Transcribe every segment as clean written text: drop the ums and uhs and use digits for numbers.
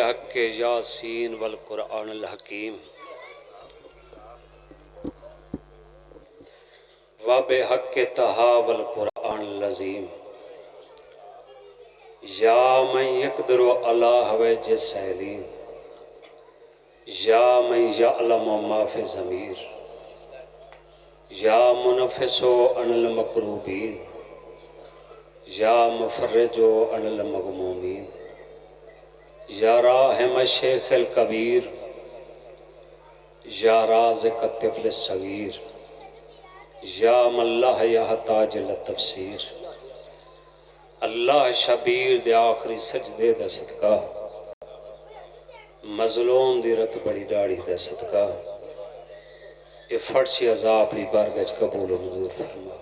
حق یاسین والقرآن الحکیم وبحق طہا والقرآن العظیم یا من یقدر علی حوائج السائلین یا من یعلم ما فی الضمیر یا منفس عن المکروبین یا مفرج عن المغمومین یا راحم الشیخ الکبیر یا رازق الطفل الصغیر یا من لا یحتاج للتفسیر اللہ شبیر دے آخری سجدے دے صدقہ مظلوم دی رت بڑی ڈاڑی دے صدقہ یہ فرشی عذاب اپنی بارگاہ قبول و منظور فرما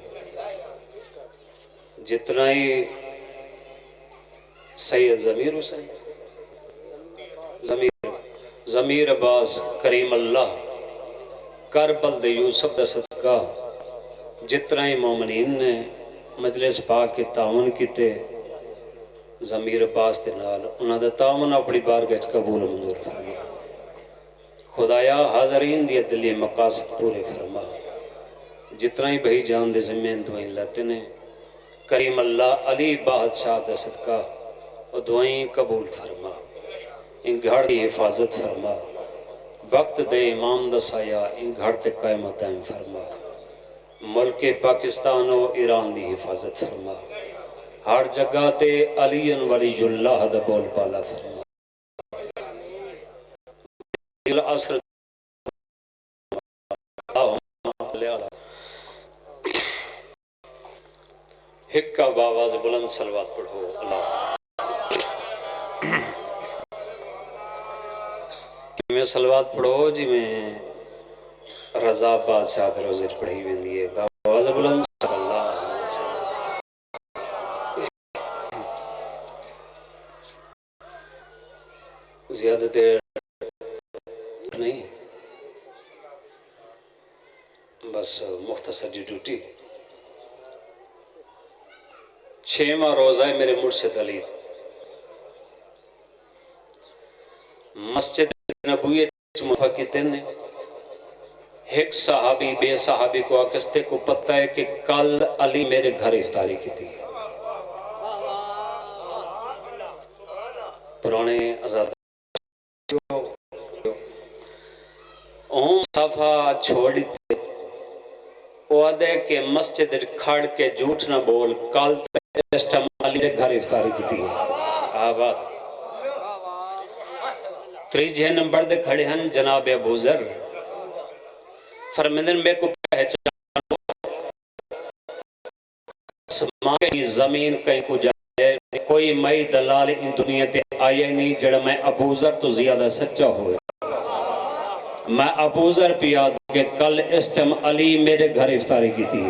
جتنا ہی سید ضمیر عباس کریم اللہ کربل دے یوسف دے صدقہ جتنا ہی مومنین نے مجلس پاک کے تعاون کیتے ضمیر عباس دے نال انہاں دا تعاون اپنی بارگاہ قبول و منظور فرما خدایا حاضرین دی دلی مقاصد پورے فرما جتنا ہی بھائی جان دے زمین دعائیں لاتے نے کریم اللہ علی بادشاہ دے صدقہ اور دعائیں قبول فرما ان گھر دی حفاظت فرما وقت دے امام دا سایہ ان گھر تے قائم و دائم فرما ملک پاکستان و ایران دی حفاظت فرما ہر جگہ تے علی ولی اللہ دا بول پالا فرما العصر حکا باواز بلند صلوات پڑھو اللہ میں صلوات پڑھو جی میں رضا بادشاہ کے روزے پڑھی ہوئی ہے باواز بلند صلی اللہ علیہ وسلم زیادہ دیر نہیں بس مختصر جی ڈیوٹی 6واں روزہ ہے میرے مرشد علی مسجد نبوی مفقیتے نے ایک صحابی بے صحابی کو آکستے کو پتہ ہے کہ کل علی میرے گھر افطاری کی تھی پرانے آزاد صفحہ چھوڑی تھے وہ آدھے کہ مسجد کھڑ کے جھوٹ نہ بول کل اس ٹائم علی میرے گھر افطاری کی تھی آباد تریجے نمبر دے کھڑے ہیں جناب ابو ذر فرمیدن میں کو پہچانو سمان کی زمین کہیں کو جائے کوئی مئی دلال ان دنیا تے آئے نہیں جڑا میں ابو ذر تو زیادہ سچا ہوئے میں ابو ذر پیاد کہ کل اس ٹائم علی میرے گھر افطاری کی تھی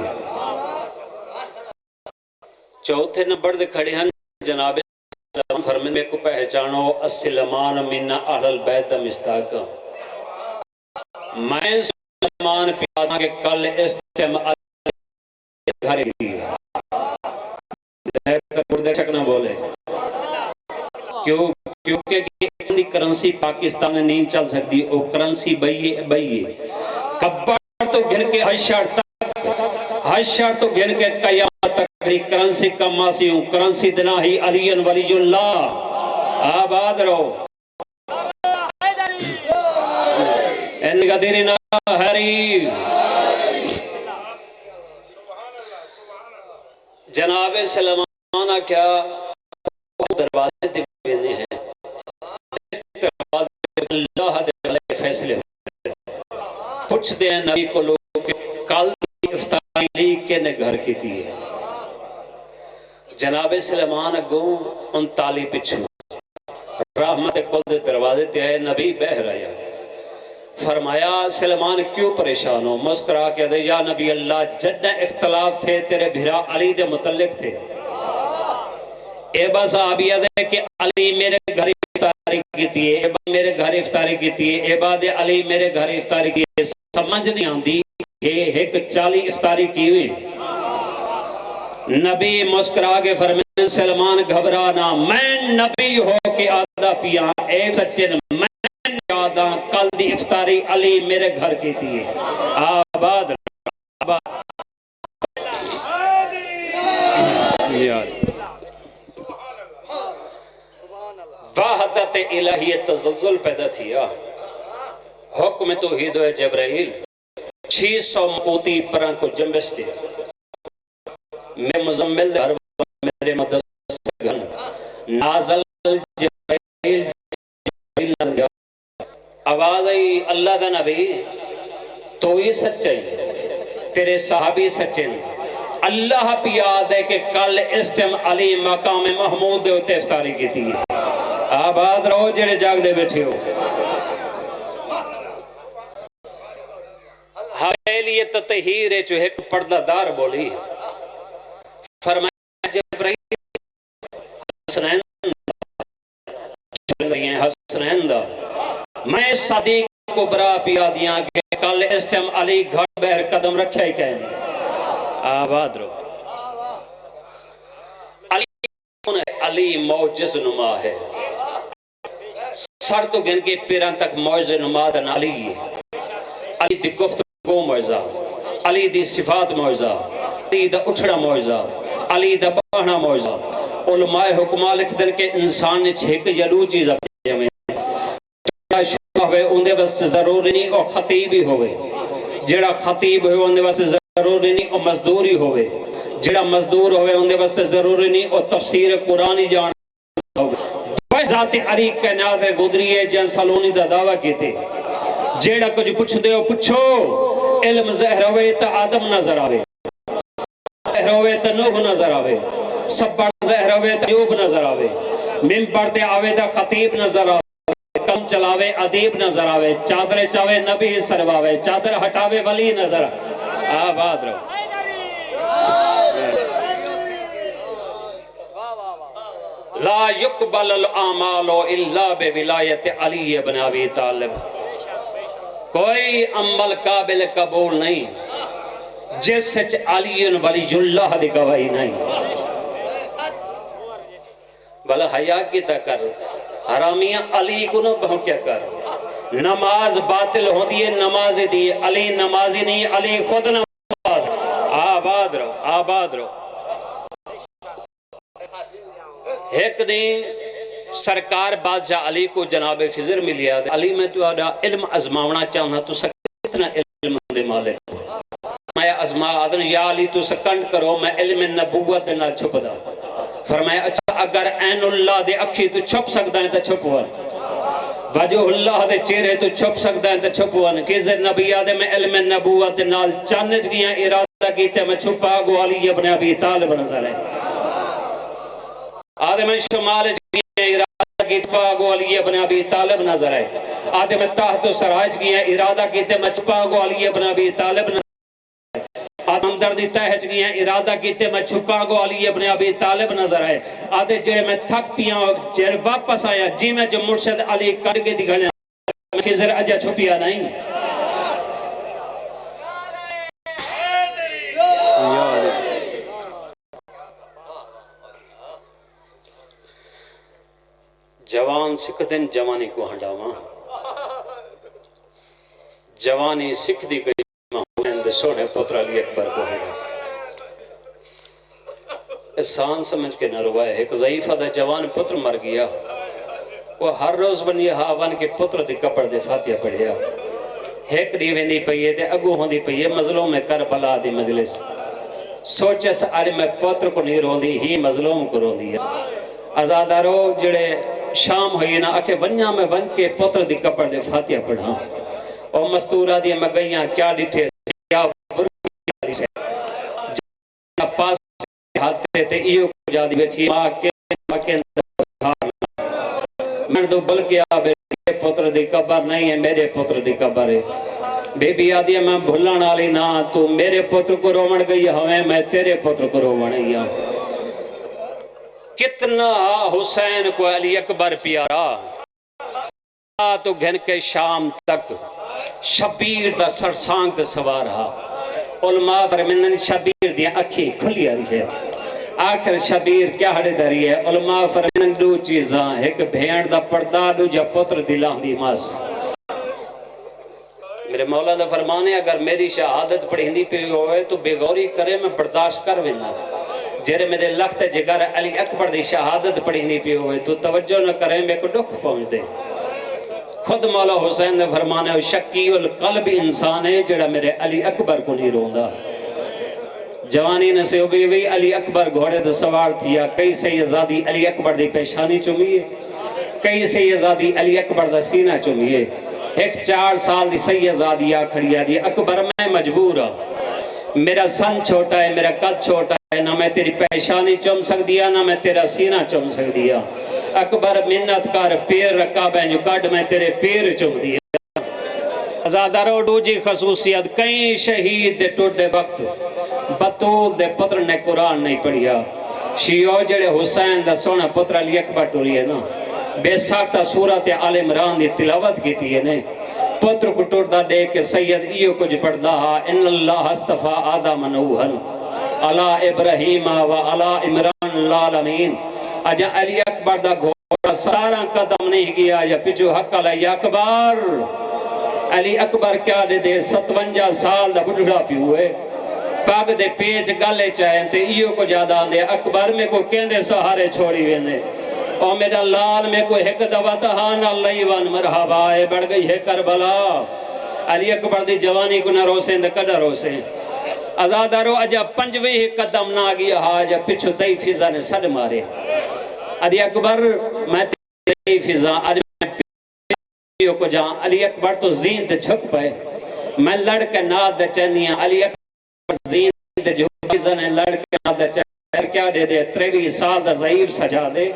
چوتھے نمبر دے کھڑے ہیں جناب فرمیدن میں کو پہچانو السلمان من اہل البیت مستاقا میں سلمان پیادا کہ کل اس ٹائم گھر کی دیکھ نہ بولے کیونکہ اتنی کرنسی پاکستان میں نہیں چل سکتی وہ کرنسی بھئیے کبڑ تو گھر کے حشر تو گھر کے قیامت تک کرنسی کماسی ہوں کرنسی دنا ہی علی ولی اللہ آباد رہو ان قدرنا حریف جناب سلمانہ کیا دروازے دینے ہیں اس دروازے اللہ دے فیصلے پوچھ دے ہیں نبی کو لوگ کہ کل افطاری کے نے گھر کی دی ہے جناب سلمان گوں ان تالی پچھو رحمت کل دے دروازے تے آئے نبی بہ رہا فرمایا سلمان کیوں پریشان ہو مسکرا کے دے یا نبی اللہ جنہ اختلاف تھے تیرے بھرا علی دے متعلق تھے اے با صحابیہ دے کہ علی میرے گھر افطاری کی تھی اے با میرے گھر افطاری کی تھی اے با دے علی میرے گھر افطاری کی سمجھ نہیں آن دی کہ ایک 40 افطاری کی ہوئی نبی مسکرا کے فرمائے سلمان گھبرانا میں نبی ہو کے آدھا پیا اے سچن میں یاداں کل دی افطاری علی میرے گھر کی تھی آباد آباد وحدت الہیت تزلزل پیدا تھیا حکم توحید و جبرائیل 600 مقوتی پران کو جنبش دیا میں مزمل ہر میرے مدرسہ گھن نازل جبرائیل آواز آئی اللہ دا نبی تو ہی سچائی تیرے صحابی سچن اللہ پی یاد ہے کہ کل اس ٹائم علی مقام محمود دے ہوتے افطاری کی تھی آباد رہو جڑے جاگ دے بیٹھے ہو حویلی تطہیر جو ایک پردہ دار بولی فرمایا جبرائیل حسنین دا میں صدیق کو برا پیا دیاں کہ کل اس ٹائم علی گھر بہر قدم رکھا ہی کہنے آباد رو علی موجز نما ہے سر تو گن کے پیران تک موجز نما دن علی ہے علی دی گفتگو موجزہ علی دی صفات موجزہ علی دا اٹھڑا موجزہ علی دا بہنا موجزہ علماء حکمہ لکھ دن کے انسان نے چھیک جلو چیز اپنے ہمیں ہوئے اندھے بس ضروری نہیں اور خطیب ہی ہوئے جڑا خطیب ہوئے اندھے بس ضروری نہیں اور مزدوری ہوئے جڑا مزدور ہوئے اندھے بس ضروری نہیں اور تفسیر قرآن جان ہوئے وہ ذات علی کے نادر گدری ہے جن سالونی دا دعویٰ کی تھے جیڑا کچھ پوچھ دے ہو پوچھو علم زہر ہوئے تا آدم نظر آوے زہر ہوئے تا نوح نظر آوے سبر زہر ہوئے تا یوب نظر آوے ممبر دے آوے تا خطیب نظر آوے کم چلاوے عدیب نظر آوے چادر چاوے نبی سرواوے چادر ہٹاوے ولی نظر آباد رہو لا يقبل العمال الا بولایت علی بن ابی طالب کوئی عمل قابل قبول نہیں جس سچ علی ولی اللہ دی گواہی نہیں بھلا حیا کی تا کر حرامیاں علی کو نہ بہو کیا کر نماز باطل ہو دیئے نماز دی علی نمازی نہیں علی خود نماز آباد رہو آباد رہو ایک نہیں سرکار بادشاہ علی کو جناب خضر ملیا علی میں تو آدھا علم ازماونا چاہنا تو کتنا علم دے مالک میں ازما آدھن یا علی تو سکنڈ کرو میں علم نبوت دے نال چھپ دا فرمایا اچھا اگر عین اللہ دے اکھی تو چھپ سکتا ہے تو چھپ ون وجہ اللہ دے چہرے تو چھپ سکتا ہے تو چھپ ون خضر نبی آدھے میں علم نبوت دے نال چانج گیا ارادہ کیتے میں چھپا گو علی ابن ابی طالب نظر ہے آدھے میں شمال گیا ارادہ کیتے چھپا گو علی ابن ابی طالب نظر ہے آدھے میں تحت و سراج گیا ارادہ کیتے میں چھپا گو علی ابن ابی طالب نظر ہے آدھے اندر دی تحج گیا ارادہ کیتے میں چھپا گو علی ابن ابی طالب نظر ہے آدھے جڑے میں تھک پیا جڑے واپس آیا جی میں جو مرشد علی کر کے دکھانے خضر اجا چھپیا نہیں جوان سکھ دن جوانی کو ہنڈاواں جوانی سکھ دی گئی محمد سونے پتر علی اکبر کو ہے احسان سمجھ کے نہ روائے ایک ضعیفہ دا جوان پتر مر گیا وہ ہر روز بنی ہاون کے پتر دی کپڑ دے فاتحہ پڑھیا ایک دیویں دی پئیے دے اگو ہوں دی پئیے مظلوم کربلا دی مجلس سوچے سارے میں پتر کو نہیں رون دی ہی مظلوم کو رون دی ازادارو جڑے شام ہوئی نا آکے ونیا میں ون کے پتر دی کپڑ دے فاتحہ پڑھا اور مستورہ دی مگئیاں کیا ڈٹھے کیا برکی سے جب پاس ہاتھے تے ایو کو جا دی بیٹھی ماں کے اندر میں تو بلکہ آبے پتر دی قبر نہیں ہے میرے پتر دی قبر ہے بے بی آدھی ہے میں بھلن آلی نا تو میرے پتر کو رومن گئی ہمیں میں تیرے پتر کو رومن گئی کتنا حسین کو علی اکبر پیارا تو گھن کے شام تک شبیر دا سرسانگ دا سوار ہا علماء فرمندن شبیر دیا اکھی کھلی آ رہی ہے آخر شبیر کیا ہڑے دھری ہے علماء فرمائن دو چیزاں ایک بھیڑ دا پردہ دو جا پتر دلان دی ماس میرے مولا دا فرمانے اگر میری شہادت پڑھی ہندی پہ ہوئے تو بے غوری کرے میں برداشت کر وینا جیرے میرے لخت جگر علی اکبر دی شہادت پڑھی نہیں پی ہوئے تو توجہ نہ کریں میں کو دکھ پہنچ دے خود مولا حسین نے فرمانے شکی القلب انسان ہے جڑا میرے علی اکبر کو نہیں روندا جوانی نے سے ہوئی علی اکبر گھوڑے تو سوار تھیا کئی سیدزادی علی اکبر دی پیشانی چومیے کئی سیدزادی علی اکبر دا سینہ چومیے ایک 4 سال دی سیدزادی کھڑیا دی اکبر میں مجبور ہوں میرا سن چھوٹا ہے میرا قد چھوٹا ہے نہ میں تیری پیشانی چم سک دیا نہ میں تیرا سینہ چم سک دیا اکبر منت کر پیر رکھا بین جو کٹ میں تیرے پیر چم دیا ازادارو دوجی خصوصیت کئی شہید دے ٹوٹ دے وقت بطول دے پتر نے قرآن نہیں پڑھیا شیعو جڑے حسین دا سونا پتر علی اکبر ٹوری ہے نا بے ساختہ صورت آل عمران دی تلاوت کی تھی ہے نا پتر کو ٹوڑ دے کہ سید ایو کچھ پڑھ دا ان اللہ استفا آدم نوحن علا ابراہیم و علا عمران العالمین اجا علی اکبر دا گھوڑا 17 قدم نہیں گیا یا پچھو حق علی اکبر علی اکبر کیا دے 57 سال دا بڑھڑا پی ہوئے پاگ دے پیچ گالے چاہیں تے ایو کو جادا دے اکبر میں کو کہندے سہارے چھوڑی ویندے اور میرا لال میں کو ایک دواتہان اللہ وان مرحبا ہے بڑھ گئی ہے کربلا علی اکبر دی جوانی کو نہ روسیں دے کڑا روسیں ازادارو اجا 5ویں قدم نہ گیا آجا پچھو دئی فضا نے سڑ مارے علی اکبر میں دئی فضا آج میں پیو کو جہاں علی اکبر تو زین تے جھک پائے میں لڑ کے ناد دے چینیاں علی اکبر زین تے جھک فضا نے لڑ کے ناد دے چینیاں کیا دے دے 23 سال دا ضعیف سجا دے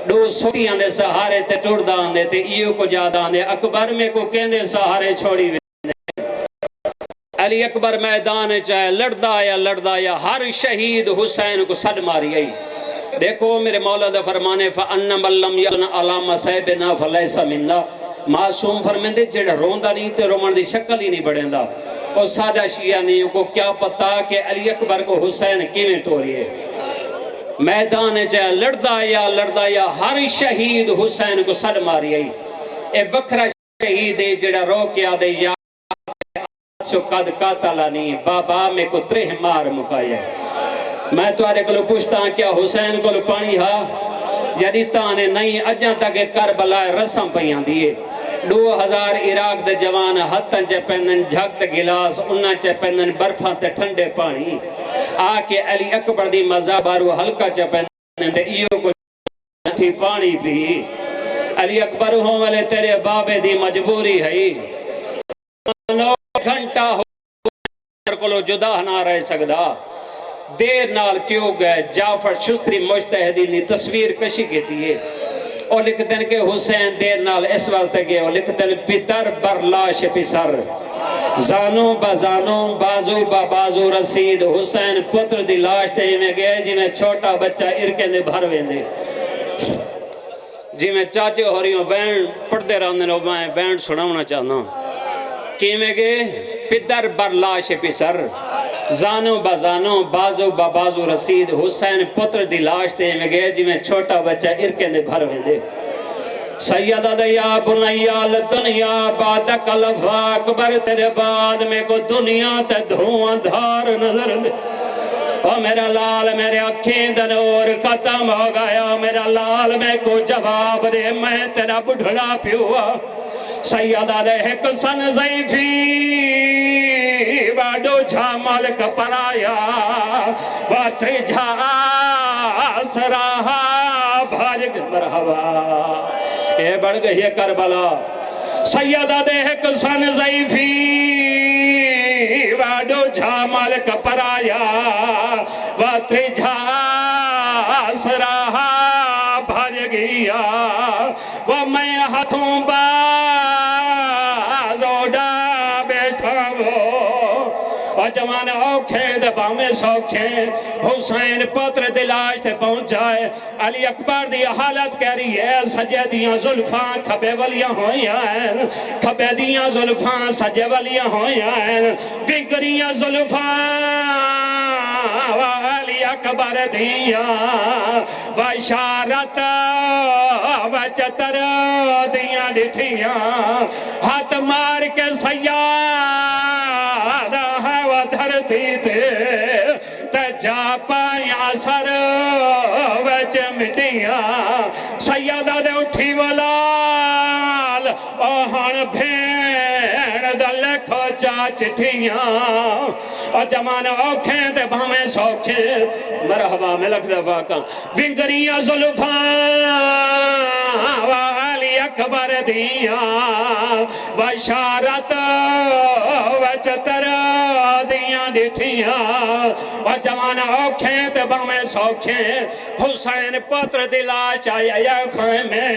دو سوٹیاں دے سہارے تے ٹوڑ دان دے تے ایو کو جادان دے اکبر میں کو کہندے سہارے چھوڑی ویندے علی اکبر میدان چاہے لڑدا یا ہر شہید حسین کو صد ماری گئی دیکھو میرے مولا دے فرمانے فَأَنَّ مَن لَّمْ يَكُنْ عَلَىٰ مَصَائِبِنَا فَلَيْسَ مِنَّا معصوم فرمیندے جڑا روندا نہیں تے رومن دی شکل ہی نہیں بڑھیندا اور سادہ شیعہ نہیں کو کیا پتا کہ علی اکبر کو حسین کیویں ٹوریے میدان چاہے لڑدا یا ہر شہید حسین کو صد ماری گئی اے وکھرا شہید ہے جڑا رو کیا دے یا سو قد قاتلانی بابا میں کو 3 مار مکایا میں تو آرے کلو پوچھتا ہوں کیا حسین کو پانی ہاں جدی تانے نہیں اجاں تک کربلا رسم پیاں دیئے 2000 عراق دے جوان ہتن چے پہنن جھگت گلاس انہاں چے پہنن برفاں تے ٹھنڈے پانی آکے علی اکبر دی مزہ بارو ہلکا چے پہنن دے ایو کو تھی پانی پی علی اکبر ہوں والے تیرے بابے دی مجبوری ہے 9 گھنٹہ ہو کلو جدا نہ رہ سکدا دیر نال کیوں گئے جعفر شستری مجتہدی نے تصویر کشی کے دیئے اور لکھتے ہیں کہ حسین دیر نال اس واسطے گئے اور لکھتے ہیں پتر بر لاش پسر زانوں با زانوں بازو با بازو رسید حسین پتر دی لاش تے میں گئے جی میں چھوٹا بچہ ارکے نے بھر ویندے جی میں چاچے ہو رہی ہوں بین پڑھتے رہنے لو میں بین سناونا چاہنا کی میں گئے پتر بر لاش پسر زانوں با زانوں بازو با بازو رسید حسین پتر دی لاش تے میں گئے جی میں چھوٹا بچہ ارکے نے بھر ویندے سیدہ دیا بنیا لدنیا بعدک الفا اکبر تیرے بعد میں کو دنیا تے دھواں دھار نظر دے اور میرا لال میرے اکھیں دنور ختم ہو گیا میرا لال میں کو جواب دے میں تیرا بڑھڑا پیوا سیدہ دے ایک سن ضعیفی واڈو جھا مالک پرایا باتری جھا سراہا بھارک مرحبا اے بڑھ گئی ہے کربلا سیدہ دے ایک سن ضعیفی واڈو جھا مالک پرایا باتری جھا سراہا بھارک گیا وہ میں ہاتھوں جوان اوکھیں دبا میں سوکھیں حسین پتر دلاش تے پہنچائے علی اکبر دی حالت کہہ رہی ہے سجے دیاں ظلفاں کھبے ولیاں ہوئیاں ہیں کھبے دیاں ظلفاں سجے ولیاں ہوئیاں ہیں بگریاں ظلفاں والی اکبر دیا بشارت وچتر دیا ڈٹھیاں ہاتھ مار کے سیادہ ہے وہ دھرتی تے تجا پایا سر وچ مٹیاں سیادہ دے اٹھی ولال اوہن بھین دل کھو چاچٹیاں اور جمانہ اوکھیں دے بھامیں سوکھیں مرحبا میں لکھ دفعہ کا ونگریاں ظلفاں والی اکبر دیا بشارت وچتر دیا ڈٹھیاں اور جمانہ اوکھیں دے بھامیں سوکھیں حسین پتر دلاش آیا یا خیمے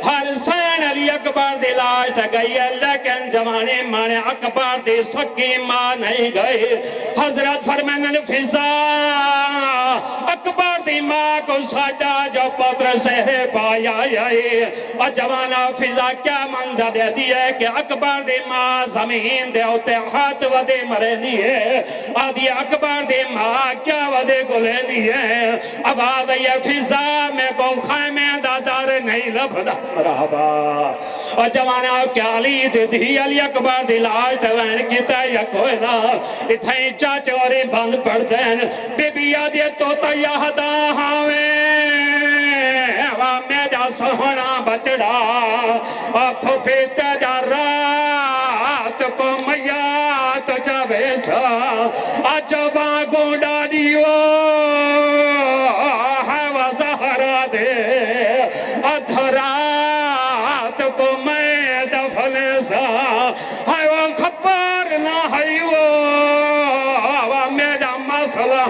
ہر سین علی اکبر دلاش تھا گئی ہے لیکن جوانے مانے اکبر دی سکی ماں نہیں گئی حضرت فرمین الفضا اکبر دی ماں کو ساجا جو پتر سے پایا آئی اور جوانا فضا کیا منظر دے دیئے کہ اکبر دی ماں زمین دے ہوتے ہاتھ ودے مرے دیئے آدھی اکبر دی ماں کیا ودے گلے دیئے اب آدھی فضا میں کو خیمے دادار نہیں لبدا مرحبا اور جوانا کیا علی دی علی اکبر دی لاش دوین کیتا یا کوئی نا اتھائیں چاچے اور بند پڑ دین بی بی آدھی توتا یہدا ہاویں میرا سونا بچڑا آتھو پیتے جا رات کو میات جاوے سا آجو باگوں ڈاڑیو ہے وہ زہرہ دے ادھرات کو میں دفن سا ہے وہ خبر نہ ہے وہ میرا مسئلہ